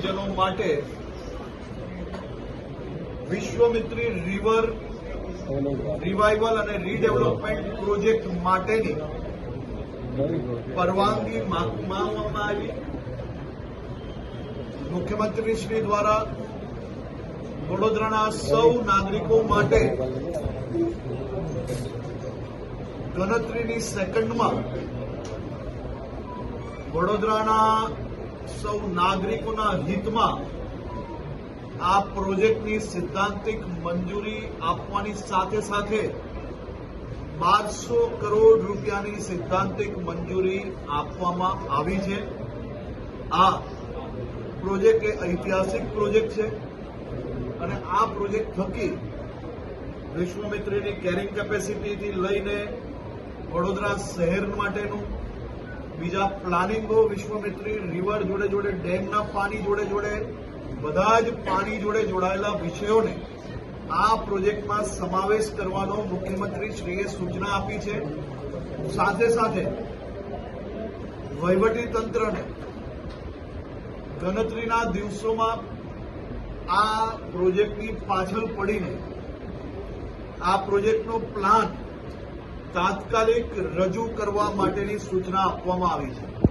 શહેરીજનો માટે Vishwamitri river revival અને રીડેવલપમેન્ટ પ્રોજેક્ટ માટેની પરવાનગી માંગવામાં આવી. મુખ્યમંત્રી શ્રી દ્વારા વડોદરાના સૌ નાગરિકો માટે ગણતરીની સેકન્ડમાં વડોદરાના સૌ નાગરિકોના હિતમાં આ પ્રોજેક્ટની સિદ્ધાંતિક મંજૂરી આપવાની સાથે સાથે 1200 કરોડ રૂપિયાની સિદ્ધાંતિક મંજૂરી આપવામાં આવી છે. આ પ્રોજેક્ટ એ ઐતિહાસિક પ્રોજેક્ટ છે અને આ પ્રોજેક્ટ થકી વિશ્વામિત્રીની કેરિંગ કેપેસિટીથી લઈને વડોદરા શહેર માટેનું બીજા પ્લાનિંગો વિશ્વામિત્રી રિવર જોડે જોડે ડેમના પાણી જોડે જોડે બધા જ પાણી જોડે જોડાયેલા વિષયોને આ પ્રોજેક્ટમાં સમાવેશ કરવાનો મુખ્યમંત્રી શ્રીએ સૂચના આપી છે. સાથે સાથે વહીવટી તંત્રને ગણતરીના દિવસોમાં આ પ્રોજેક્ટની પાછળ પડીને આ પ્રોજેક્ટનો પ્લાન તાત્કાલિક રજૂ કરવા માટેની સૂચના આપવામાં આવી છે.